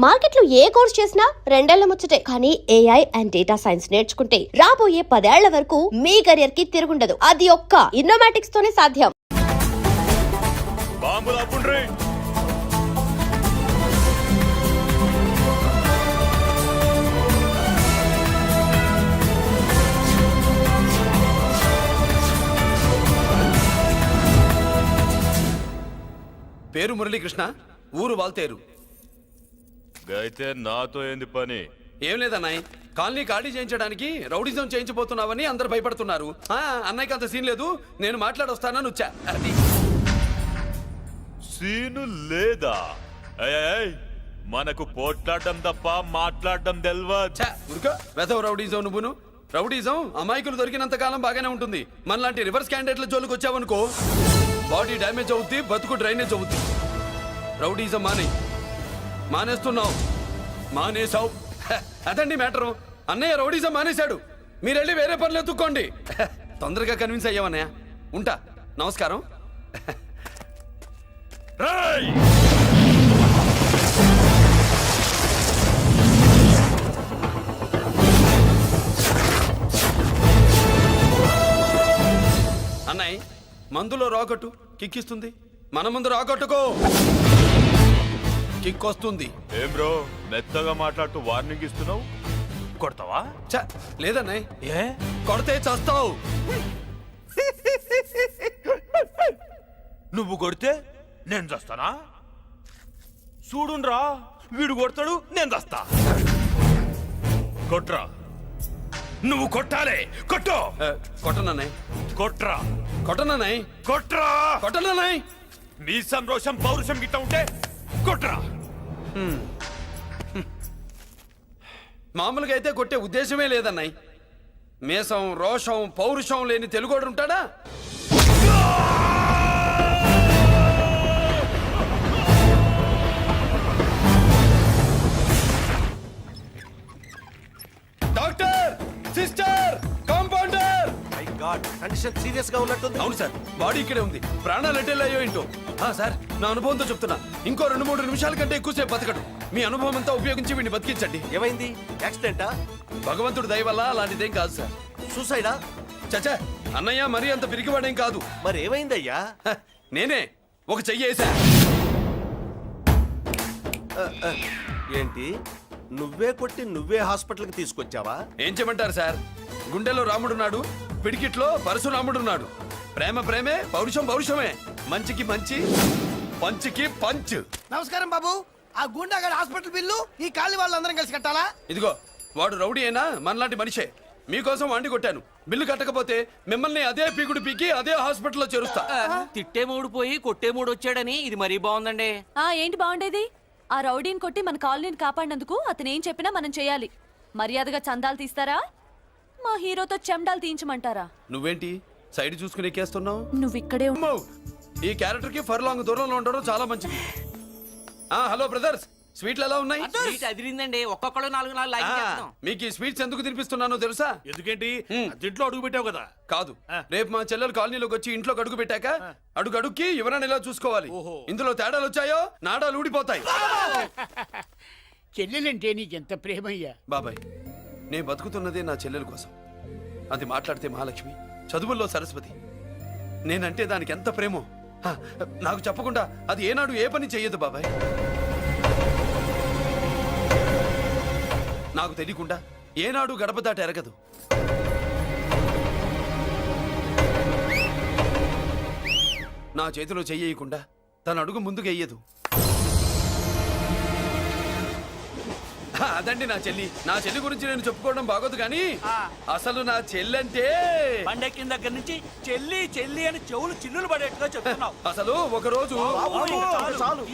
మార్కెట్లో ఏ కోర్స్ చేసినా రెండేళ్ల ముచ్చటే. కానీ ఏఐ అండ్ డేటా సైన్స్ నేర్చుకుంటే రాబోయే 10 ఏళ్ల వరకు మీ కెరియర్ కి తిరుగుండదు. అది ఒక్క ఇన్నోమాటిక్స్ తోనే సాధ్యం. పేరు మురళీకృష్ణ, ఊరు వాల్తేరు. అయితే నాతో ఏంది పని? ఏం లేదన్నాయ్, కాలనీ ఖాళీ చేయించడానికి రౌడిజం చేయించబోతున్నావని అందరు భయపడుతున్నారు. అన్నయ్యకి అంత సీన్ లేదు, నేను మాట్లాడొస్తానని వచ్చా. అది సీను లేదా? మనకు పోట్లాడడం తప్ప మాట్లాడడం తెల్వా. వెధవ రౌడిజం. నువ్వును రౌడిజం అమాయకులు దొరికినంత కాలం బాగానే ఉంటుంది. మనలాంటి రివర్స్ క్యాండిడేట్ల జోలికి వచ్చావనుకో, బాడీ డ్యామేజ్ అవుద్ది, బతుకు డ్రైనేజ్ అవుద్ది. రౌడిజం మానేస్తున్నావు, మానేసావు. అదండి మ్యాటరు. అన్నయ్య రౌడీజం మానేశాడు, మీరెళ్ళి వేరే పనులు ఎత్తుక్కోండి. తొందరగా కన్విన్స్ అయ్యావన్నయ్య. ఉంటా, నమస్కారం. అన్నయ్య, మందులో రాకట్టు కిక్కిస్తుంది, మన ముందు రాకట్టుకో కిక్ వస్తుంది. ఏం బ్రో మెత్తగా మాట్లాడుతూ వార్నింగ్ ఇస్తున్నావు? కొడతావా? లేదన్నయ్య. ఏ కొడితే చస్తావు. నువ్వు కొడితే నేను చస్తానా? చూడుండ్రా, వీడు కొడతాడు, నేను చస్తా. కొట్రా, నువ్వు కొట్టాలే. కొట్టు. కొట్టనన్నయ్య. కొట్రా. కొట్టనన్నయ్య. కొట్రా. కొట్టనన్నయ్య. నీ సంతోషం పౌరుషం గిట్ట ఉంటే కొట్రా. మామూలుగా అయితే కొట్టే ఉద్దేశమే లేదన్నయ్య. మేషం, రోషం, పౌరుషం లేని తెలుగోడు ఉంటాడా? Doctor, sister, compounder. My God, condition serious గా ఉన్నట్టుంది. అవును సార్, బాడీ ఇక్కడే ఉంది. ప్రాణాలు ఎట్టెళ్ళాయో ఏంటో. సార్, నా అనుభవంతో చెప్తున్నా, ఇంకో 2-3 నిమిషాల కంటే ఎక్కువసేపు బతకడు. మీ అనుభవం అంతా ఉపయోగించి వీడిని బతికించండి. ఏమైంది? యాక్సిడెంటా? భగవంతుడు దయ వల్ల అలాంటిదేం కాదు సార్. సూసైడా? చచ్చా, అన్నయ్య మరీ అంత పిరికివాడేం కాదు. మరి ఏమైందయ్యా? నేనే ఒక చెయ్యేసా. ఏంటి, నువ్వే కొట్టి నువ్వే హాస్పిటల్కి తీసుకొచ్చావా? ఏం చేయమంటారు సార్, గుండెలో రాముడున్నాడు, పిడికిట్లో పరశురాముడున్నాడు. ప్రేమ ప్రేమే, పౌరుషం పౌరుషమే. మంచికి మంచి, పంచికి పంచ్. నమస్కారం బాబు. ఆ గుండాగడ్ హాస్పిటల్ బిల్లు ఈ కాలి వాళ్ళందరం కలిసి కట్టాలా? ఇదిగో, వాడు రౌడీ అయినా మనలాంటి మనిషే. మీకోసం వండి కొట్టాను. బిల్లు కట్టకపోతే మిమ్మల్ని అదే పీకుడు పీకి అదే హాస్పిటల్లో చేరుస్తా. తిట్టే మూడు పోయి కొట్టే మూడు వచ్చాడని ఇది మరీ బాగుందండి. ఏంటి బాగుండేది? ఆ రౌడీని కొట్టి మన కాలనీని కాపాడినందుకు అతను ఏం చెప్పినా మనం చేయాలి. మర్యాదగా చందాలు తీస్తారా, మా హీరోతో చెండాలు తీయించమంటారా? నువ్వేంటి సైడ్ చూసుకుని ఎక్కేస్తున్నావు? నువ్వు ఇక్కడే ఈ క్యారెక్టర్ కి ఫర్ లాంగ్ దూరంలో ఉండడం చాలా మంచిది. హలో బ్రదర్స్, స్వీట్లు ఎలా ఉన్నాయి? స్వీట్ అదిరిందండి, ఒక్కొక్కడు 4 లైక్ చేస్తాం. మీకు ఈ స్వీట్స్ ఎందుకు తినిపిస్తున్నానో తెలుసా? ఎందుకేంటి? ఇంట్లో అడుగు పెట్టావు కదా. కాదు, రేపు మా చెల్లెలు కాలనీలోకి వచ్చి ఇంట్లో అడుగు పెట్టాక అడుగుకి ఎవరైనా ఇలా చూసుకోవాలి. ఇందులో తేడాలు వచ్చాయో నాడాలు ఊడిపోతాయి. చెల్లెలంటే నీకెంత ప్రేమయ్యా. బాబాయ్, నేను బతుకుతున్నదే నా చెల్లెల కోసం. అది మాట్లాడితే మహాలక్ష్మి, చదువుల్లో సరస్వతి. నేనంటే దానికి ఎంత ప్రేమో నాకు చెప్పకుండా అది ఏనాడు ఏ పని చెయ్యదు బాబాయ్. నాకు తెలియకుండా ఏనాడు గడప దాట ఎరగదు. నా చేతిలో చెయ్యకుండా తన అడుగు ముందుకు వెయ్యదు. అదండి నా చెల్లి. నా చెల్లి గురించి నేను చెప్పుకోవడం బాగోదు కానీ అసలు నా చెల్లంటే పండెక్కిన దగ్గర నుంచి చెల్లి చెల్లి అని చెవులు చిల్లులు పడేట్టుగా చెప్తున్నావు. అసలు ఒక రోజు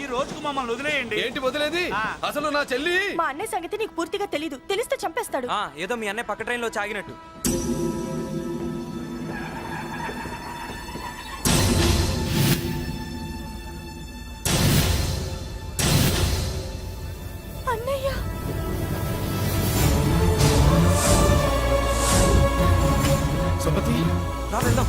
ఈ రోజుకు మమ్మల్ని వదిలేయండి. ఏంటి వదిలేది? అసలు నా చెల్లి. మా అన్నయ్య సంగతి నీకు పూర్తిగా తెలీదు, తెలిస్తే చంపేస్తాడు. ఏదో మీ అన్నయ్య పక్క ట్రైన్ లో చాగినట్టు. అన్నయ్య, సుమతి, రా వెళ్దాం.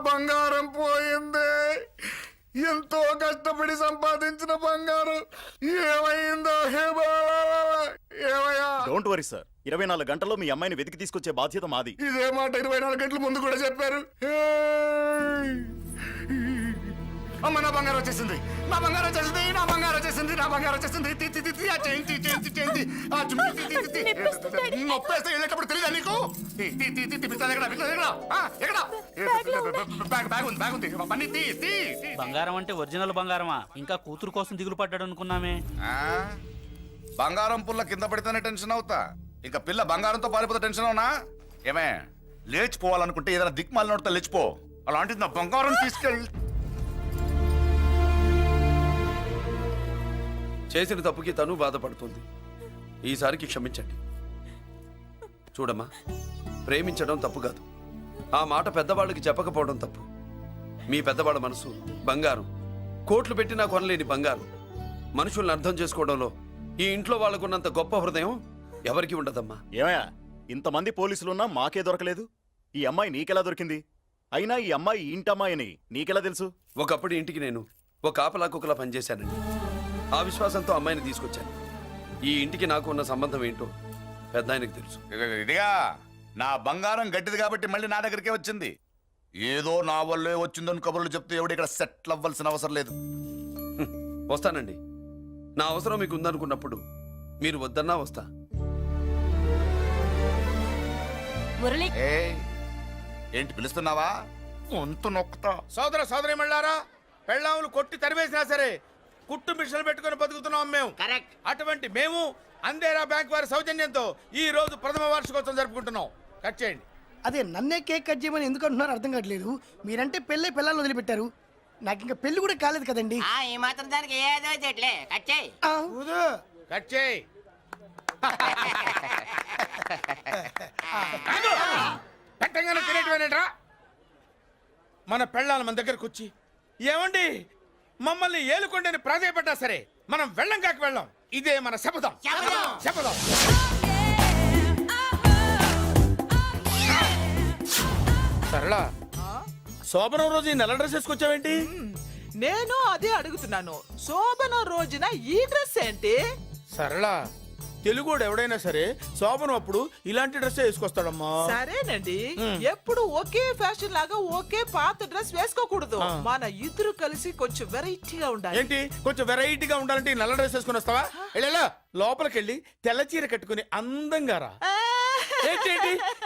బంగారం పోయింది. ఎంతో కష్టపడి సంపాదించిన బంగారం ఏమైందో హే బాబా, ఏమయ్యా? డోంట్ వరీ సార్, 24 గంటల్లో మీ అమ్మాయిని వెతికి తీసుకొచ్చే బాధ్యత మాది. ఇదే మాట 24 గంటల ముందు కూడా చెప్పారు. హేయ్! అమ్మ, నా బంగారం వచ్చేసింది, నా బంగారం వచ్చేసింది, నా బంగారం వచ్చేసింది, నా బంగారం వచ్చేసింది. తి, తి, తి, తి, ఆ చేయించి చేయించి చేయించి ఆ చుమ్మి, తి, తి, తి, తి. నొప్పేస్తే వెళ్ళేటప్పుడు తెలియదా నీకు? తి, తి, తి, తి, తి, పిస్తాను ఎక్కడ, పిస్తాను ఎక్కడ? ఆ, ఎక్కడ? బ్యాగ్ ఉంది, బ్యాగ్ ఉంది. పని తీ, తీ, తీ. బంగారం అంటే ఒరిజినల్ బంగారమా? ఇంకా కూతురు కోసం దిగులు పడ్డాడు అనుకున్నామే. ఆ? బంగారం పుల్ల కింద పడితేనే టెన్షన్ అవుతా, ఇంకా పిల్ల బంగారంతో పారిపోతే టెన్షన్ అవునా? ఏమే, లేచిపోవాలనుకుంటే ఏదైనా దిక్మాలినోడితో లేచిపో. అలాంటిది నా బంగారం తీసుకెళ్ళి. చేసిన తప్పుకి తను బాధపడుతుంది. ఈసారికి క్షమించండి. చూడమ్మా, ప్రేమించడం తప్పు కాదు, ఆ మాట పెద్దవాళ్ళకి చెప్పకపోవడం తప్పు. మీ పెద్దవాళ్ళ మనసు బంగారం, కోట్లు పెట్టినా కొనలేని బంగారం. మనుషుల్ని అర్థం చేసుకోవడంలో ఈ ఇంట్లో వాళ్ళకున్నంత గొప్ప హృదయం ఎవరికి ఉండదమ్మా. ఏమయ్యా, ఇంతమంది పోలీసులున్నా మాకే దొరకలేదు. ఈ అమ్మాయి నీకెలా దొరికింది? అయినా ఈ అమ్మాయి ఈ ఇంటమ్మాయి అని నీకెలా తెలుసు? ఒకప్పుడు ఇంటికి నేను ఒక ఆపలా కుక్కలా పనిచేశానండి. ఆ విశ్వాసంతో అమ్మాయిని తీసుకొచ్చాను. ఈ ఇంటికి నాకు ఉన్న సంబంధం ఏంటో పెద్ద ఆయనకు తెలుసు. ఇదిగా నా బంగారం గట్టిది కాబట్టి మళ్ళీ నా దగ్గరికే వచ్చింది. ఏదో నా వల్లే వచ్చిందని కబుర్లు చెప్తే ఎవడు ఇక్కడ సెటిల్ అవ్వాల్సిన అవసరం లేదు. వస్తానండి. నా అవసరం మీకు ఉందనుకున్నప్పుడు మీరు వద్దన్నా వస్తా. మురళి, ఏంటి పిలుస్తున్నావా? వంతు నొక్కుతా. సోదర సోదరి మళ్ళారా, పెళ్ళాములు కొట్టి తరివేసినా సరే కుట్టు మిషన్లు పెట్టుకుని బతుకుతున్నాం మేము. కరెక్ట్. అటువంటి మేము అందేరా బ్యాంక్ వారి సౌజన్యంతో ఈ రోజు ప్రథమ వార్షికోత్సవం జరుపుకుంటున్నాం. కట్ చేయండి. అదే నన్నే కేక్ కట్ చేయమని ఎందుకు అంటున్నారో అర్థం కావట్లేదు. మీరంటే పెళ్ళే పిల్లల్ని వదిలిపెట్టారు, నాకు ఇంకా పెళ్లి కూడా కాలేదు కదండి. ఈ మాత్రం దానికి ఏదో చెట్లే కట్ చేయి. కట్ చేయి. పెట్టంగానే తినేటివేనేట్రా? మన పెళ్ళాలు మన దగ్గరకు వచ్చి ఏమండి మమ్మల్ని ఏలుకొండని ప్రాధాయపడ్డా సరే మనం వెళ్ళం కాక వెళ్ళం. ఇదే మన శపథం. శపథం. సరళ, శోభనం రోజు ఈ నల్ల డ్రెస్ వేసుకొచ్చావేంటి? నేను అదే అడుగుతున్నాను, శోభన రోజున ఈ డ్రెస్ ఏంటి? సరళ, తెలుగుడు ఎవడైనా సరే శోభనం అప్పుడు ఇలాంటి డ్రెస్ వేసుకొస్తాడమ్మా. సరేనండి, ఎప్పుడు ఒకే ఫ్యాషన్ లాగా ఒకే పాత డ్రెస్ వేసుకోకూడదు. మన ఇద్దరు కలిసి కొంచెం వెరైటీగా ఉండాలి. ఏంటి కొంచెం వెరైటీగా ఉండాలంటే ఈ నల్ల డ్రెస్ వేసుకుని వస్తావా? వెళ్ళా లోపలికి వెళ్ళి తెల్ల చీర కట్టుకుని అందంగా రా. ఏంటి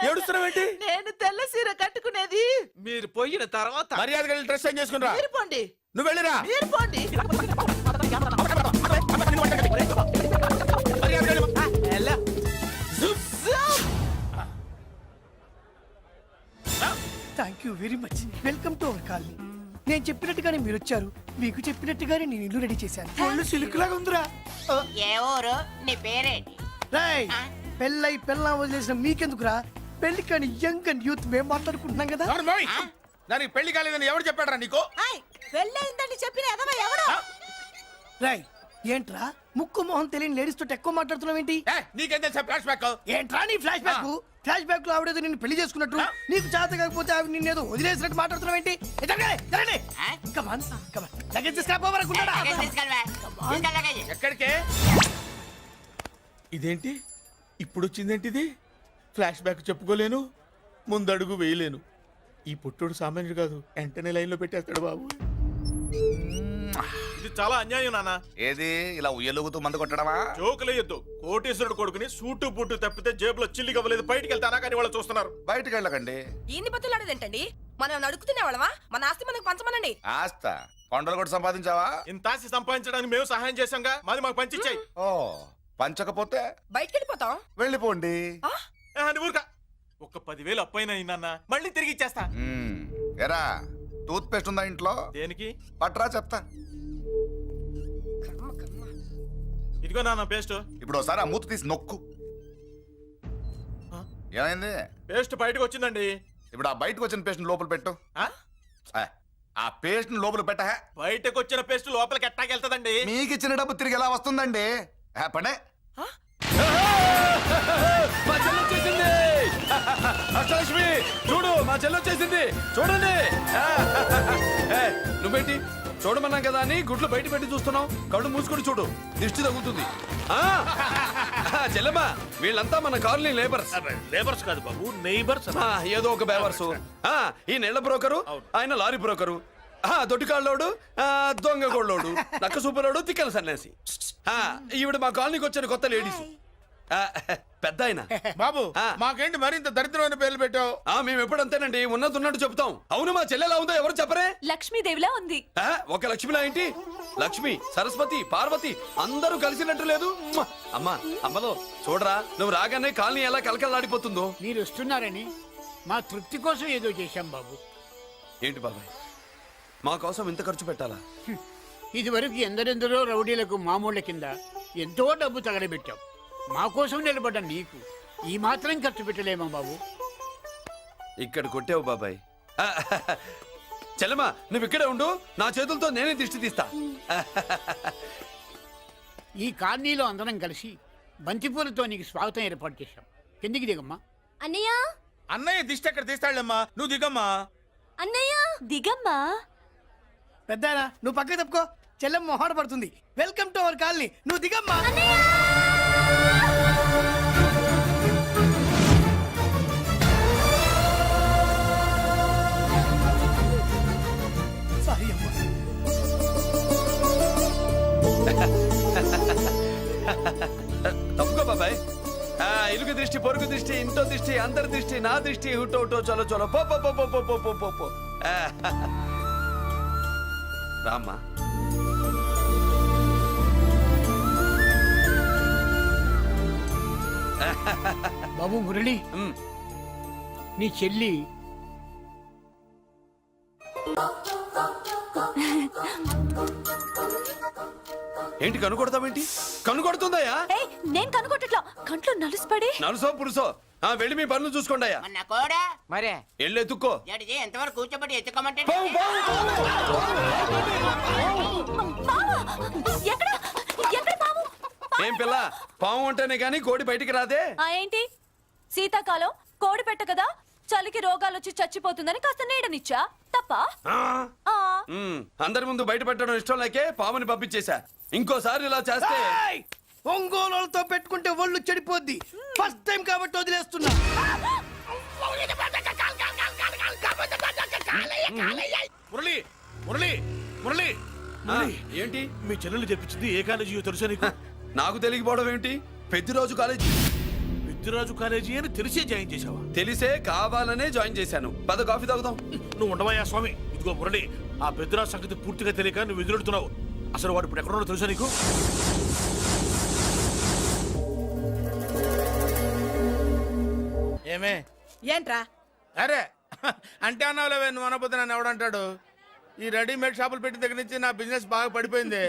ఏడుస్తున్నావేంటి? నేను తెల్ల సీర కట్టుకునేది మీరు పోయిన తర్వాత. మర్యాదగా వెళ్ళి డ్రెస్ చేంజ్ చేసుకుని రా. మీరు పోండి. నువ్వు వెళ్ళిరా. మీరు పోండి. Thank you very much. Welcome to our colony. నేను చెప్పినట్టుగానే మీరు వచ్చారు, మీకు చెప్పినట్టుగానే నేను ఇల్లు రెడీ చేశాను. ఒళ్ళు సిల్క్ లాగా ఉందిరా. ఏ ఊరు? నీ పేరేంటి? రాయ్, పెళ్ళై పెళ్ళా వదిలేసిన మీకెందుకురా? పెళ్లి కాని యంగ్ అండ్ యూత్ మేము మాట్లాడుకుంటున్నాం కదా. దానికి పెళ్లి కాలేదని ఎవరు చెప్పాడరా నీకు? పెళ్ళయిందని చెప్పిన ఎదవ ఎవడు? రాయ్, ఏంట్రా ముక్కు మొహం తెలియని లేడీస్ తోటి ఎక్కువ మాట్లాడుతున్నావు ఏంటి? నీకేం తెలుసా ఫ్లాష్ బ్యాక్? ఏంట్రా నీ ఫ్లాష్ బ్యాక్? ఫ్లాష్ బ్యాక్ లో ఆవిడేదో నిన్ను పెళ్లి చేసుకున్నట్టు, నీకు చేత కాకపోతే ఆవిడ నిన్నేదో వదిలేసినట్టు మాట్లాడుతున్నావు ఏంటి? ఎక్కడికే? ఇదేంటి ఇప్పుడు వచ్చిందేంటి? ఇది ఫ్లాష్ బ్యాక్ చెప్పుకోలేను, ముందడుగు వేయలేను. ఈ పుట్టుడు సామాన్యుడు కాదు, వెంటనే లైన్ లో పెట్టేస్తాడు బాబు. ఇది చాలా అన్యాయం నాన్న. ఏది ఇలా ఉయ్యలుగుతూ మందు కొట్టడమా? జోకులేయొద్దు. కోటేశ్వరుడు కొడుకుని సూటు బూటు తప్పితే జేబులో చిల్లి కవ్వలేదు, బయటికి వెళ్తానా కానీ వాళ్ళు చూస్తున్నారు. బయటికి వెళ్ళకండి. ఈయన్ని బతులాడేదేంటండి? మనం అడుగుతున్న వాళ్ళమా? మన ఆస్తి మనకు పంచమనండి. ఆస్త కొండలు కూడా సంపాదించావా? ఇంత ఆస్తి సంపాదించడానికి మేము సహాయం చేశాంగా, మాది మాకు పంచిచ్చాయి. ఓ, పంచకపోతే బయటికి వెళ్ళిపోతాం. వెళ్ళిపోండి. ఊరుక. ఒక్క 10,000 అప్పైనా నాన్న, మళ్ళీ తిరిగి ఇచ్చేస్తా. ఎరా, టూత్ పేస్ట్ ఉందా ఇంట్లో? దేనికి? పట్రా చెప్తా. ఇదిగో నాన్న పేస్ట్. ఇప్పుడు ఒకసారి ఆ మూత తీసి నొక్కు. ఏమైంది? పేస్ట్ బయటకు వచ్చిందండి. ఇప్పుడు ఆ బయటకు వచ్చిన పేస్ట్ లోపల పెట్టు. ఆ పేస్ట్ లోపల పెట్ట. బయటకు వచ్చిన పేస్ట్ లోపలికి ఎట్టాకెళ్తదండి? మీకు ఇచ్చిన డబ్బు తిరిగి ఎలా వస్తుందండి? పడే. మా చెల్లి వచ్చేసింది. అష్టలక్ష్మి చూడు మా చెల్లి వచ్చేసింది చూడండి ఏ, నువ్వేంటి చూడమన్నాం కదా అని గుడ్లు బయట పెట్టి చూస్తున్నావు కళ్ళు మూసుకొని చూడు దిష్టి తగ్గుతుంది ఆ, చెల్లెమ్మా వీళ్ళంతా మన కాలనీ లేబర్స్ లేబర్స్ కాదు బాబు నైబర్స్ ఏదో ఒక బేవర్సు ఈ నెల బ్రోకరు ఆయన లారీ బ్రోకరు దొడ్డికాళ్ళోడు దొంగ గోళ్ళోడు నక్క సూపరోడు తిక్కల సన్యాసి ఈవిడ మా కాలనీకి వచ్చిన కొత్త లేడీస్ పెద్ద ఆయన బాబు ఆ. మాకేంటి మరింత దరిద్రమైన పేర్లు పెట్టావు? మేము ఎప్పుడంతేనండి ఉన్నట్టు చెప్తాం అవును మా చెల్లెలా ఉందో ఎవరు చెప్పరే లక్ష్మీదేవిలా ఉంది. ఒక లక్ష్మిలా ఏంటి లక్ష్మి సరస్వతి పార్వతి అందరూ కలిసినట్టు లేదు అమ్మా అమ్మలో చూడరా నువ్వు రాగానే కాలనీ ఎలా కలకలాడిపోతుందో. మీరు వస్తున్నారని మా తృప్తి కోసం ఏదో చేశాం బాబు. ఏంటి బాబాయ్ మా కోసం ఇంత ఖర్చు పెట్టాలా? ఇదివరకు ఎందరెందరో రౌడీలకు మామూళ్ళ కింద ఎంతో డబ్బు తగలబెట్టాం. మా కోసం నిలబడ్డ నీకు ఈ మాత్రం ఖర్చు పెట్టలేమా బాబు? ఇక్కడ కొట్టావు బాబాయ్ చెల్లెమ్మా నువ్వు ఇక్కడే ఉండు నా చేతులతో నేనే దిష్టి తీస్తా. ఈ కాలనీలో అందరం కలిసి బంతిపూలతో నీకు స్వాగతం ఏర్పాటు చేశాం. కిందికి దిగమ్మా. అన్నయ్య అన్నయ్య దిష్టి ఎక్కడ తీస్తాడమ్మా నువ్వు దిగమ్మా. అన్నయ్య దిగమ్మా. పెద్దారా నువ్వు పక్కకి తప్పుకో, చెల్లెమ్మ మొహాట పడుతుంది. వెల్కమ్ టు అవర్ కాలనీ, నువ్వు దిగమ్మా. సారీ అమ్మా. తప్పుకో బాబాయ్ ఇరుగు దృష్టి పొరుగు దృష్టి ఇంటో దృష్టి అందరి దృష్టి నా దృష్టి హుటో హుటో చలో చలో పో పో పో పో పో పో పో పో పో రామ్మా. బాబు మురళి, ఉమ్, నీ చెల్లి ఏంటి కనుకొడతావేంటి కనుకొడుతుందయ్యా? ఏయ్, నేను కనుగొట్టట్లా, కంట్లో నలుసుపడి. నలుసో పురుసో వెళ్ళి మీ పనులు చూసుకోండి అయ్యా. మరే వెళ్ళి ఎత్తుక్కో. ఎంతవరకు కూర్చోబెట్టి ఎత్తుకోమంటే పావు, పావు, పావా? ఎక్కడ ఎక్కడ పాము? ఏం పిల్ల పాము అంటేనే గాని కోడి బయటికి రాదే. ఏంటి శీతాకాలం కోడి పెట్ట కదా, చలికి రోగాలు వచ్చి చచ్చిపోతుందని కాస్త నీడనిచ్చా తప్ప. అందరి ముందు బయట పెట్టడం ఇష్టం లేకే పాముని పంపించేశా. ఇంకోసారి ఇలా చేస్తే ఒంగోలుతో పెట్టుకుంటే ఒళ్ళు చెడిపోద్ది. ఫస్ట్ టైం కాబట్టి వదిలేస్తున్నా. మురళి మురళి మురళి ఏంటి మీ చెల్లెలు చెప్పించింది ఏ కాలేజీ తెలుసా నీకు? నాకు తెలియకపోవడం ఏంటి? పెద్దిరాజు కాలేజీ. పెద్దిరాజు కాలేజీ అని తెలిసే జాయిన్ చేసావా? తెలిసే కావాలనే జాయిన్ చేశాను. పద కాఫీ తాగుదాం. నువ్వు ఉండవయ్యా స్వామి. ఇదిగో మురళి ఆ పెద్దిరాజు సంగతి పూర్తిగా తెలియక నువ్వు ఎదురెడుతున్నావు. అసలు వాడు ఇప్పుడు ఎక్కడున్నాడో తెలుసా నీకు? ఏమే ఏంట్రా? అరే అంటే అన్నావులేవే, నువ్వు అనకపోతే నన్ను ఎవడంటాడు? ఈ రెడీమేడ్ షాపులు పెట్టిన దగ్గర నుంచి నా బిజినెస్ బాగా పడిపోయింది.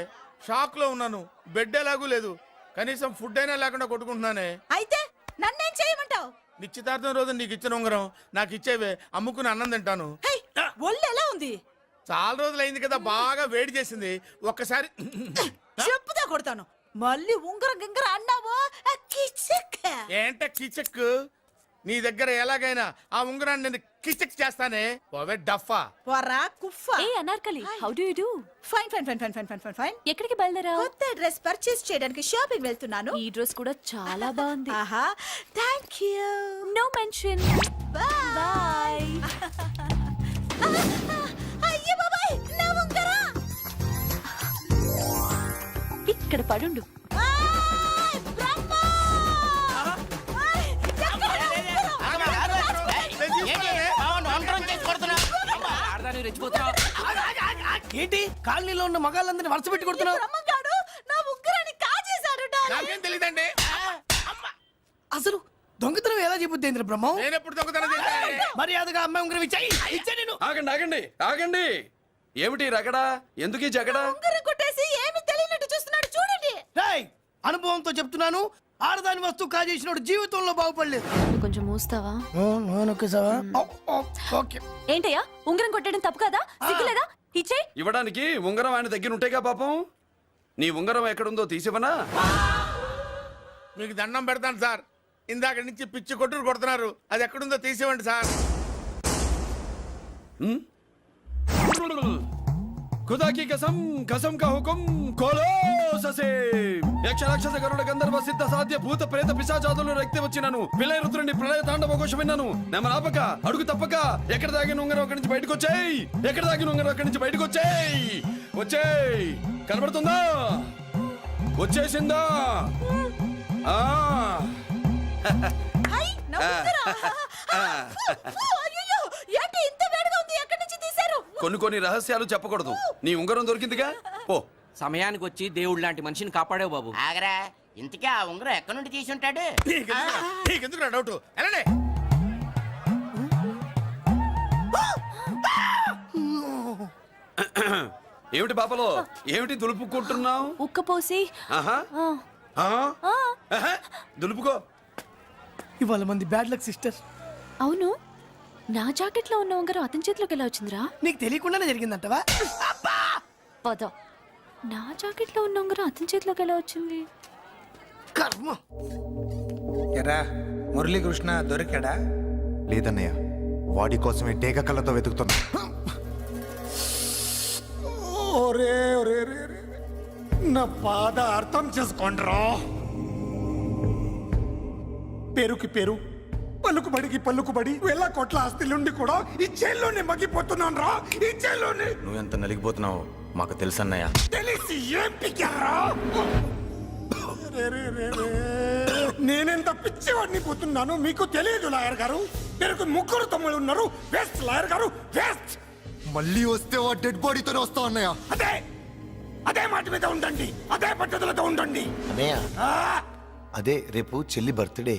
షాక్ లో ఉన్నాను. బెడ్ ఎలాగూ లేదు, కనీసం ఫుడ్ అయినా లేకుండా కొట్టుకుంటున్నానే. అయితే నన్నేం చేయమంటావు? నిశ్చితార్థం రోజు నీకు ఇచ్చిన ఉంగరం నాకు ఇచ్చేవే, అమ్ముకుని అన్నం తింటాను. ఒళ్ళు ఎలా ఉంది? చాలా రోజులు అయింది కదా, బాగా వేడి చేసింది. ఒక్కసారి చెప్పుదా కొడతాను. మళ్ళీ ఉంగరం గింగర అన్నావో ఏంట కిచెక్? నీ దగ్గర ఎలాగైనా ఆ ఉంగరాన్ని నేను కిచెక్ చేస్తానే. పోవే డఫా. పోరా కుఫ్ఫా. ఏ Anarkali, how do you do? Fine fine fine fine fine fine fine fine. ఎక్కడికి బయలుదేరా? కొత్త డ్రెస్ పర్చేస్ చేయడానికి షాపింగ్ వెళ్తున్నాను. ఈ డ్రెస్ కూడా చాలా బాగుంది. ఆహా, thank you. No mention. Bye. అయ్యో బాబాయ్, నా ఉంగరం. ఇక్కడ పడుండు. ఏంటి కాలనీలో ఉన్న మగాళ్ళందరినీ వరుస పెట్టి కొడుతున్నావు? బ్రహ్మంగాడు నా ఉంగరాన్ని కాజేశాడు డాడీ. నాకేం తెలియదండి. అసలు దొంగతనం ఎలా చెబుద్ది బ్రహ్మం? నేను ఎప్పుడు దొంగతనం చేశాను? మర్యాదగా అమ్మాయి ఉంగరం ఇచ్చాయి. ఇచ్చా నేను. ఆగండి ఆగండి ఆగండి. ఏమిటి రగడా? ఎందుకు ఈ జగడా? ఉంగరం కొట్టేసి ఏమీ తెలియనట్టు చూస్తున్నాడు చూడండి. రేయ్, అనుభవంతో చెప్తున్నాను, ఆడదాని వస్తువు కాజేసినోడు జీవితంలో బాగుపడలేదు. కొంచెం మూస్తావా? ఓకే. ఏంటయ్యా, ఉంగరం కొట్టడం తప్పు కదా? సిగ్గులేదా? ఇచ్చే. ఇవ్వడానికి ఉంగరం ఆయన దగ్గర ఉంటేగా పాపం. నీ ఉంగరం ఎక్కడుందో తీసివనా? మీకు దండం పెడతాను సార్. ఇందాక నుంచి పిచ్చి కొట్టుడు కొడుతున్నారు. అది ఎక్కడుందో తీసేవండి సార్. खुदा की कसम कसम का हुकुम खोलो ससे యక్ష రాక్షస గరుడ గంధర్వ సిద్ధ సాధ్య భూత ప్రేత పిశాచాదులు రక్తి వచ్చినాను విలయ రుద్రుని ప్రళయ తాండవ ఘోషం విన్నాను. నెమరాపక అడుగు తప్పక ఎక్కడ దాగిన ఉంగరం అక్కడి నుంచి బయటకు వచ్చేయ్. ఎక్కడ దాగిన ఉంగరం అక్కడి నుంచి బయటకు వచ్చేయ్. వచ్చేయ్. కనబడుతుందా? వచ్చేసిందా? ఆ ఏంటి ఇంత వేడిగా ఉంది? ఎక్కడి నుంచి తీశారు? కొన్ని రహస్యాలు చెప్పకూడదు. నీ ఉంగరం దొరికిందిగా, పో. సమయానికి వచ్చి దేవుడు లాంటి మనిషిని కాపాడావు బాబు. ఆగరా, ఇంతకీ ఆ ఉంగరం ఎక్కడి నుండి తీసి ఉంటాడు? నీకెందుకు డౌట్? ఎలానే ఏమిటి పాపలో, ఏమిటి దులుపుకుంటున్నావు? ఉక్కపోసి ఆహా. ఆహా. దులుపుకో. ఇవాళ మంది బ్యాడ్ లక్ సిస్టర్. అవును, నా జాకెట్ లో ఉన్న ఉంగరం అతని చేతిలోకి ఎలా వచ్చిందిరా? నీకు తెలియకుండానే జరిగిందంటవా? పద. నా జాకెట్ లో ఉన్న ఉంగరం అతని చేతిలోకి ఎలా వచ్చింది? కర్మ. ఎరా మురళీకృష్ణ దొరికాడా? లేదన్నయ్య, వాడి కోసమే డేగ కళ్ళతో వెతుకుతున్నా. ఒరే ఒరే రే రే, నా బాధ అర్థం చేసుకోండిరా. పేరుకి పేరు, పలుకుబడికి పలుకుబడి, వేల కోట్ల ఆస్తిలుండి కూడా ఈ జైల్లోనే మగ్గిపోతున్నాను రా. ఈ జైల్లోనే. నువ్వెంత నలిగిపోతున్నావు మాకు తెలుసన్నయ్య. తెలిసి ఏం పిక్కారా? నేనెంత పిచ్చివాడిని పోతున్నాను మీకు తెలియదు లాయర్ గారు. పేరుకు ముగ్గురు తమ్ముళ్ళు ఉన్నారు. వేస్ట్ లాయర్ గారు, వేస్ట్. మళ్ళీ వస్తే ఆ డెడ్ బాడీతోనే వస్తా అన్నయ్య. అదే అదే మాట మీద ఉండండి, అదే పద్ధతులతో ఉండండి అన్నయ్య. ఆ! అదే రేపు చెల్లి బర్త్డే.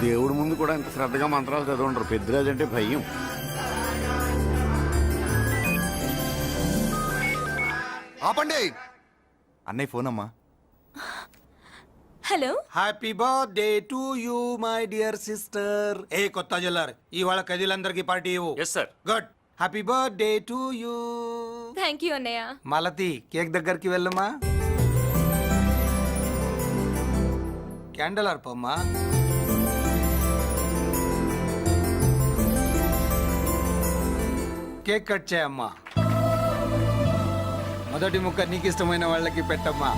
దేవుడి ముందు కూడా ఇంత శ్రద్ధగా మంత్రాలు చదవంటారు. పెద్దరాజు అంటే భయం. ఆపండి. అన్నయ్య ఫోన్ అమ్మా. Hello. Happy birthday to you my dear sister. ఏ కొత్త జిల్లార్, ఇవాళ కదిలందరికీ పార్టీ ఇవ్వు. Yes sir. Good. Happy birthday to you. Thank you అన్నయ్య. మాలతి, కేక్ దగ్గరికి వెళ్ళమ్మా. క్యాండల్ అర్పమ్మా. కేక్ కట్ చేయమ్మా. మొదటి ముక్క నీకు ఇష్టమైన వాళ్ళకి పెట్టమ్మా.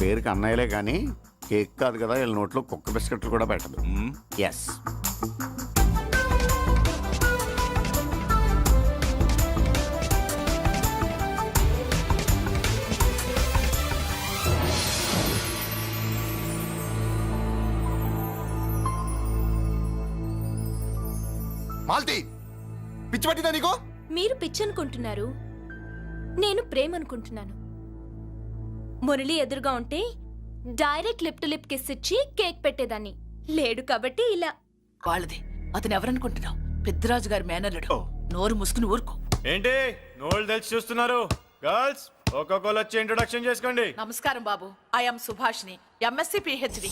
పేరుకి అన్నయ్యలే కానీ కేక్ కాదు కదా, వీళ్ళ నోట్లో కుక్క బిస్కెట్లు కూడా పెట్టదు. ఎస్. మాల్తి, పిచ్చి పట్టిందా నీకు? మీరు పిచ్చి అనుకుంటున్నారు, నేను ప్రేమ అనుకుంటున్నాను. మురళి ఎదురుగా ఉంటే direct lip to lip kiss ఇచ్చి కేక్ పెట్టేదాన్ని. లేడు కాబట్టి ఇలా. వాళ్ళది. అతను ఎవరనుకుంటున్నావు? పెద్దరాజు గారి మేనల్లుడు. నోరు ముసుకుని ఊరుకో. ఏంటి నోళ్ళు తెలిసి చూస్తున్నారు? గర్ల్స్ ఒక్కొక్కరు వచ్చి ఇంట్రొడక్షన్ చేసుకోండి. నమస్కారం బాబు, ఐఎమ్ సుభాష్ని, ఎంఎస్సి పిహెచ్డి.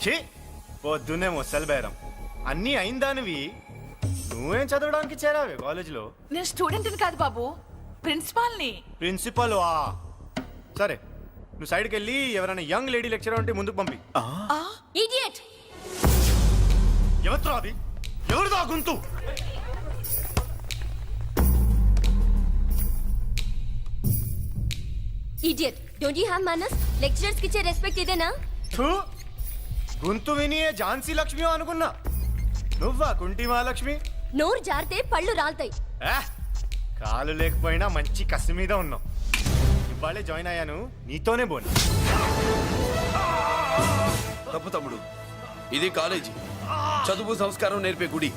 ఛీ పొద్దున్నే ముసలి బేరం అన్నీ అయిందానివి నువ్వేం చదవడానికి చేరావే కాలేజీలో? నేను స్టూడెంట్ని కాదు బాబు, ప్రిన్సిపాల్ని. ప్రిన్సిపల్ వా సరే, నువ్వు సైడ్కి వెళ్ళి ఎవరైనా యంగ్ లేడీ లెక్చరర్ ఉంటే ముందుకు పంపి. ఇడియట్! ఎవరితో అది? ఎవరిదో గుంతు? ఇడియట్! డోంట్ యు హావ్ మనస్? లెక్చరర్స్ కి ఇచ్చే రెస్పెక్ట్ ఇదేనా? థూ, గుంతు విని ఏ ఝాన్సీ లక్ష్మి అనుకున్నా. నువ్వా కుంటి మహాలక్ష్మి? నోరు జారితే పళ్ళు రాల్తాయి. కాలు లేకపోయినా మంచి కసి మీద ఉన్నావు. ఇవాళే జాయిన్ అయ్యాను, నీతోనే బోని. తప్పు తమ్ముడు, ఇది కాలేజీ, చదువు సంస్కారం నేర్పే గుడి.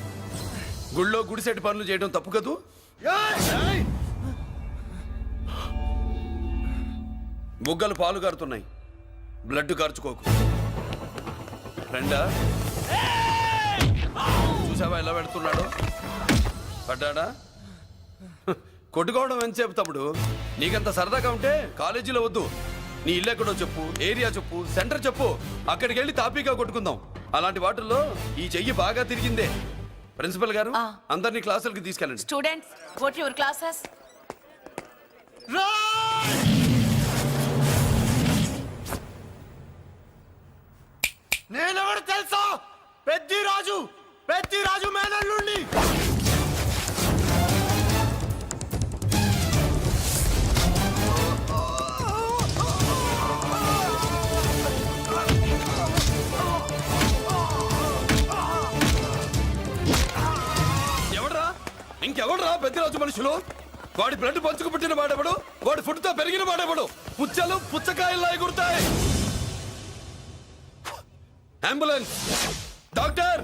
గుళ్ళో గుడిసెట్టి పనులు చేయడం తప్పు కదూ? బుగ్గలు పాలు కారుతున్నాయి, బ్లడ్ కార్చుకోకు. ఫ్రెండా, చూసావా ఎలా పెడుతున్నాడు? పడ్డాడా? కొట్టుకోవడం ఎంతసేపు తమ్ముడు? నీకంత సరదాగా ఉంటే కాలేజీలో వద్దు. నీ ఇల్లు ఎక్కడో చెప్పు, ఏరియా చెప్పు, సెంటర్ చెప్పు, అక్కడికి వెళ్ళి తాపీగా కొట్టుకుందాం. అలాంటి వాటిల్లో ఈ చెయ్యి బాగా తిరిగిందే. ప్రిన్సిపల్ గారు, అందరినీ క్లాసులకి తీసుకెళ్ళండి. Students, go to your classes. నేనెవరు తెలుసా? పెద్దిరాజు, పెద్దిరాజు మేనల్లుండి. ఎవడ్రా? ఇంకెవడ్రా పెద్దిరాజు మనుషులు? వాడి బ్లడ్ పంచుకు పుట్టిన వాడెవడు? వాడి ఫుడ్తో పెరిగిన వాడెవడు? పుచ్చలు పుచ్చకాయల్లా ఎగురుతాయి. అంబులెన్స్! డాక్టర్!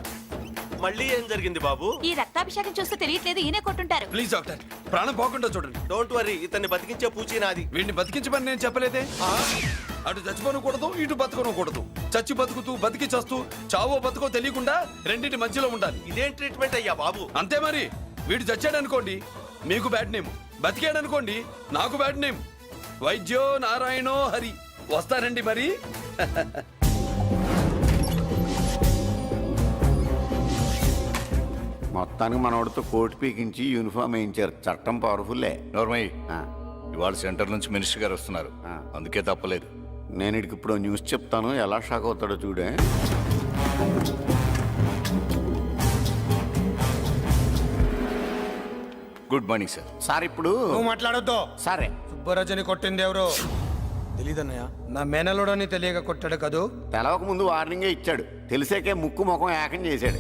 మళ్ళీ ఏం జరిగింది బాబు? ఈ రక్తాభిషేకం చూస్తే తెలియట్లేదు, ఈయనే కొట్టుంటారు. ప్లీజ్ డాక్టర్, ప్రాణం పోకుండా చూడండి. డోంట్ వరీ, ఇతన్ని బతికించే పూచి నాది. వీడిని బతికించమని నేను చెప్పలేదే. అటు చచ్చిపోనకూడదు, ఇటు బతకనకూడదు. చచ్చి బతుకుతూ, బతికి చస్తూ, చావో బతుకో తెలియకుండా రెండింటి మధ్యలో ఉండాలి. ఇదేం ట్రీట్మెంట్ అయ్యా బాబు? అంతే మరి. వీడు చచ్చాడనుకోండి మీకు బ్యాడ్ నేమ్, బతికాడనుకోండి నాకు బ్యాడ్ నేమ్. వైద్యో నారాయణో హరి. వస్తానండి మరి. మొత్తానికి మనోడితో కోట్ పీకించి యూనిఫామ్ వేయించారు. చట్టం పవర్ఫుల్లే. నోర్మయ్య, ఇవాళ సెంటర్ నుంచి మినిస్టర్ గారు వస్తున్నారు, అందుకే తప్పలేదు. నేను ఇడికి ఇప్పుడు న్యూస్ చెప్తాను, ఎలా షాక్ అవుతాడో చూడే. Good morning sir. సార్ ఇప్పుడు నువ్వు మాట్లాడొద్దు. సరే, సుబ్బరాజుని కొట్టింది ఎవరు? తెలీదన్నయ్య, నా మేనలోడని తెలియక కొట్టాడు కదూ. తెలవక ముందు వార్నింగే ఇచ్చాడు, తెలిసాకే ముక్కు ముఖం ఏకం చేశాడు.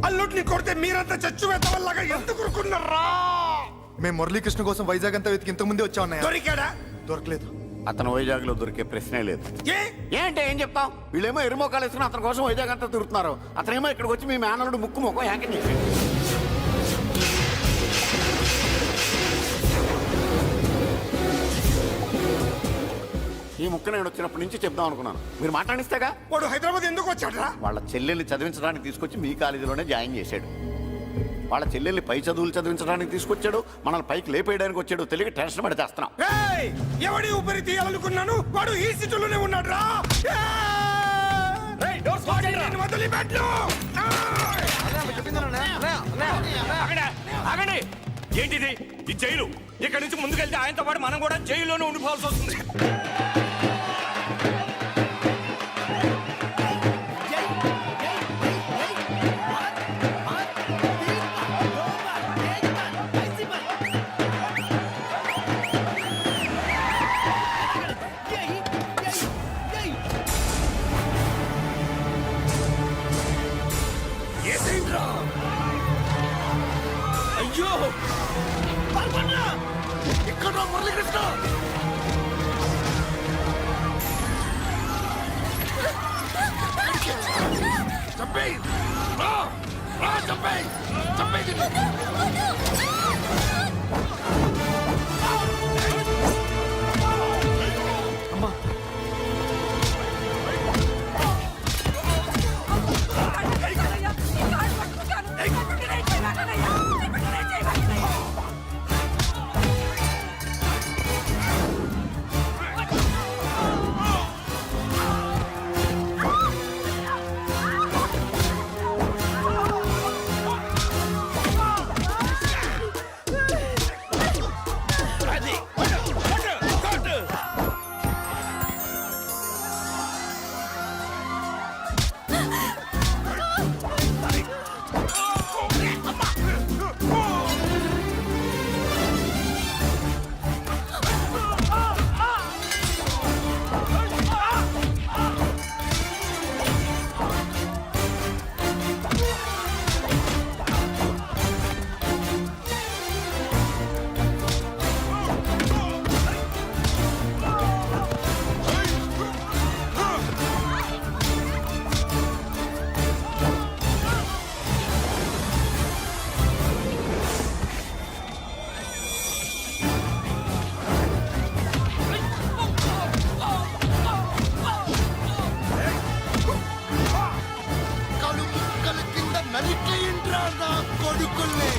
అల్లుడిని కొడితే మీరంతా చచ్చు వెతవల్లాగా ఎందుకు కొరుకున్నారా? మేము మురళీకృష్ణ కోసం వైజాగ్ అంతా వెతికి ఇంత ముందే వచ్చా ఉన్నాయా? దొరికాడా? దొరకలేదు. అతను వైజాగ్ లో దొరికే ప్రశ్నే లేదు. ఏంటే ఏం చెప్తాం? వీళ్ళేమో ఎరుమోకాలు వేసుకుని అతని కోసం వైజాగ్ అంతా తిరుగుతున్నారు. అతనేమో ఇక్కడికి వచ్చి మీ మేనలుడు ముక్కు ముఖం ఏకం చేశాడు. ఈ ముక్క నేను వచ్చినప్పటి నుంచి చెప్దాం అనుకున్నాను, మీరు మాట్లాడిస్తేగా. వాడు హైదరాబాద్ ఎందుకు వచ్చాడరా? వాళ్ళ చెల్లెల్ని చదివించడానికి తీసుకొచ్చి మీ కాలేజీలోనే జాయిన్ చేశాడు. వాళ్ళ చెల్లెల్ని పై చదువులు చదివించడానికి తీసుకొచ్చాడు, మనల్ని పైకి లేపేయడానికి వచ్చాడు. తెలియక టెన్షన్ పడి చేస్తున్నాం. ఎవడి ఊపిరి తీయాలనుకున్నాను, వాడు ఈ సిటీలోనే ఉన్నాడు రా. ఏంటిది ఈ జైలు? ఇక్కడ నుంచి ముందుకెళ్తే ఆయనతో పాటు మనం కూడా జైల్లోనే ఉండిపోవాల్సి వస్తుంది. అయ్యో, ఇక్కడ మురళీకృష్ణ. చంపేయ్, చంపేయ్, చంపేయ్. మెరిట్లేంట్రా నా కొడుకుల్ని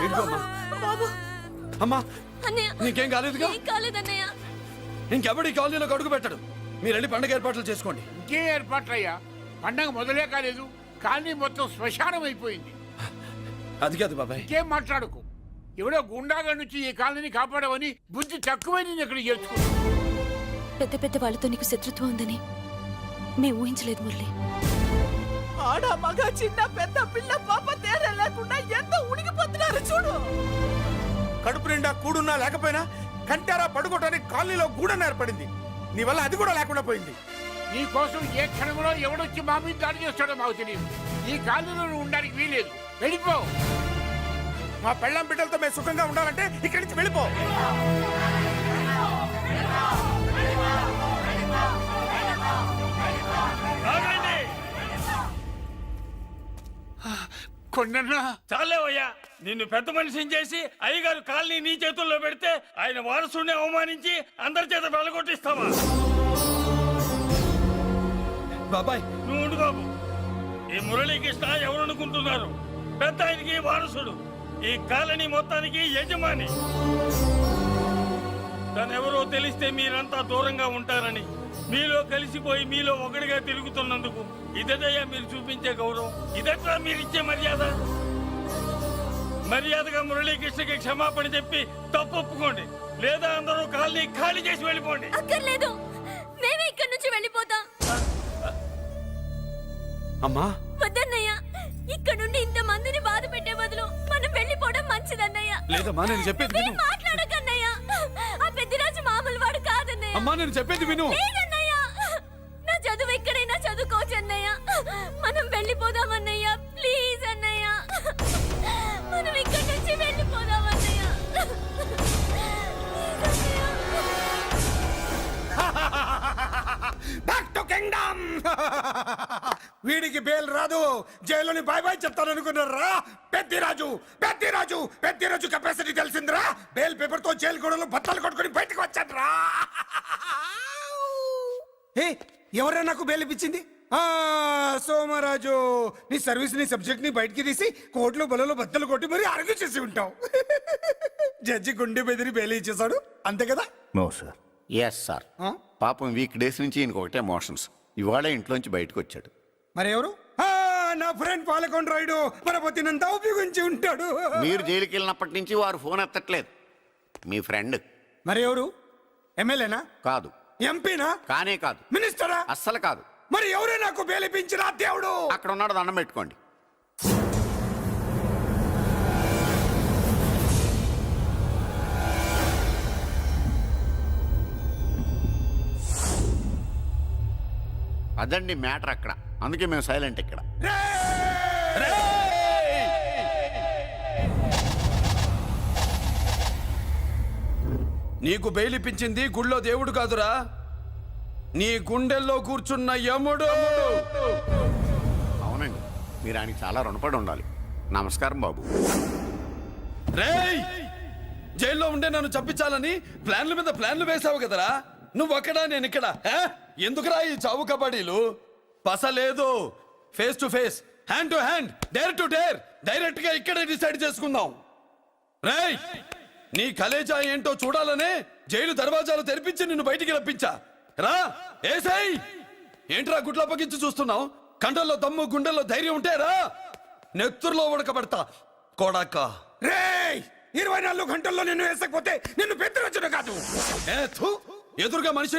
ఏంటో అమ్మా? అమ్మా నీకేం కాలేదుగా? కాలేదన్నయ్య. ఇంకెవడి కాలనీలో అడుగు పెట్టడు. మీరు వెళ్ళి పండుగ ఏర్పాట్లు చేసుకోండి. ఇంకే ఏర్పాట్లయ్యా? పండగ మొదలే కాలేదు, కానీ మొత్తం శ్మశానం అయిపోయింది. అది కాదు బాబాయ్. ఇంకేం మాట్లాడుకో. ఎవడో గుండాగా నుంచి ఈ కాలనీని కాపాడవని బుద్ధి తక్కువై నేను ఇక్కడ చేర్చుకున్నా. పెద్ద పెద్ద వాళ్ళతో నీకు శత్రుత్వం ఉందని మేము ఊహించలేదు మురళి. ఆడ మగ చిన్న పెద్ద పిల్ల పాప తేడా లేకుండా ఎంత ఉనికిపోతున్నారు చూడు. కడుపు నిండా కూడున్నా లేకపోయినా కంటారా పడుకోవటానికి కాలనీలో గూడన ఏర్పడింది. నీ వల్ల అది కూడా లేకుండా పోయింది. నీ కోసం ఏ క్షణంలో ఎవడొచ్చి మా మీద దాడి చేస్తాడో మాకు తెలియదు. ఈ కాలనీలో నువ్వు ఉండడానికి వీలేదు. వెళ్ళిపో. మా పెళ్ళం బిడ్డలతో మేము సుఖంగా ఉండాలంటే ఇక్కడి నుంచి వెళ్ళిపో. కొండన్నా చాలేవయ్యా, నిన్ను పెద్ద మనిషిని చేసి అయ్యగారు కాలనీ నీ చేతుల్లో పెడితే ఆయన వారసుని అవమానించి అందరి చేత వెళ్ళగొట్టిస్తావా? బాబాయ్ నువ్వు ఉండు బాబు. ఈ మురళీకృష్ణ ఎవరు అనుకుంటున్నారు? పెద్ద ఆయనకి వారసుడు, ఈ కాలనీ మొత్తానికి యజమాని. తనెవరో తెలిస్తే మీరంతా దూరంగా ఉంటారని మీలో కలిసిపోయి మీలో ఒకటిగా తిరుగుతున్నందుకు ఇదయ్యా మీరు చూపించే గౌరవం. ఇదట్లా మీరిచ్చే మర్యాద. మర్యాదగా మురళీకృష్ణకి క్షమాపణ చెప్పి తప్పు ఒప్పుకోండి, లేదా అందరూ కాలనీ ఖాళీ చేసి వెళ్ళిపోండి. అక్కర్లేదు, మేమే ఇక్కడి నుంచి వెళ్ళిపోతాం. అమ్మా వద్దన్నయ్య, ఇక్కడ నుండి ఇంత మందిని బాధ పెట్టే బదులు మనం వెళ్ళిపోవడం మంచిదన్నయ్య. లేదమ్మా, నేను చెప్పేది విను. మాట్లాడకన్నయ్య, ఆ పెద్దిరాజు మామూలు వాడు కాదన్నయ్య. అమ్మా నేను చెప్పేది విను. లేదన్నయ్య, నా చదువు ఎక్కడైనా చదువుకోవచ్చు అన్నయ్య. మనం వెళ్ళిపోదామన్నయ్య, ప్లీజ్ అన్నయ్య. మనం ఇక్కడి నుంచి వెళ్ళిపోదామన్నయ్య. Back to kingdom. వీడికి బెయిల్ రాదు, జైల్లోని బాయ్ బాయ్ చెప్తాను అనుకున్నారా? పెద్దిరాజు పెద్దిరాజు పెద్దిరాజు కెపాసిటీ తెలిసిందిరా. బెయిల్ పేపర్ తో జైలు గోడలు బత్తలు కొట్టుకుని బయటకు వచ్చాడ్రా. ఎవరైనా నాకు బెయిల్ ఇప్పించింది? సోమరాజు, నీ సర్వీస్ నీ సబ్జెక్ట్ ని బయటికి తీసి కోర్టులో బలలో బద్దలు కొట్టి మరి అరుగు చేసి ఉంటావు. జడ్జి గుండె బెదిరి బెయిల్ ఇచ్చేసాడు, అంతే కదా? No sir. Yes sir. పాపం వీక్ డేస్ నుంచి ఈయనకు ఒకటే మోషన్స్. ఇవాళ ఇంట్లోంచి బయటకు వచ్చాడు. మరి ఎవరు? నా ఫ్రెండ్ పాలకొండ రాయుడు మన పొత్తినంతా ఉపయోగించి ఉంటాడు. మీరు జైలుకి వెళ్ళినప్పటి నుంచి వారు ఫోన్ ఎత్తట్లేదు. మీ ఫ్రెండ్. మరి ఎవరు? ఎమ్మెల్యేనా? కాదు. ఎంపీనా? కానే కాదు. మినిస్టరా? అస్సలు కాదు. మరి ఎవరే నాకు బేలిపించిన దేవుడు? అక్కడ ఉన్నాడు, దండం పెట్టుకోండి. అదండి మ్యాటర్ అక్కడ. అందుకే మేము సైలెంట్ ఇక్కడ. నీకు బెయిలిపించింది గుళ్ళో దేవుడు కాదురా, నీ గుండెల్లో కూర్చున్న యముడు. అవునండి, మీరు ఆయనకి చాలా రుణపడి ఉండాలి. నమస్కారం బాబు. రేయ్, జైల్లో ఉండే నన్ను చంపించాలని ప్లాన్ల మీద ప్లాన్లు వేసావు కదరా. నువ్వు అక్కడా నేను ఇక్కడ. ఎందుకురా ఈ చావు కబడ్డీలు? పసలేదు. Face to face, hand to hand, dare to dare, direct గా ఇక్కడే డిసైడ్ చేసుకుందాం. రేయ్, నీ కలేజా ఏంటో చూడాలనే జైలు దర్వాజాలు తెరిపించి నిన్ను బయటికి రప్పించా. రా ఏసై ఏంట్రా గుడ్ల పగించి చూస్తున్నావు? కండల్లో దమ్ము గుండెల్లో ధైర్యం ఉంటే రా, నెత్తురులో ఉడకబెడతా కొడాక. రేయ్ 24 గంటల్లో నిన్ను వేసకపోతే నిన్ను పెద్దరొచ్చును కాదు. ఎదురుగా మనిషి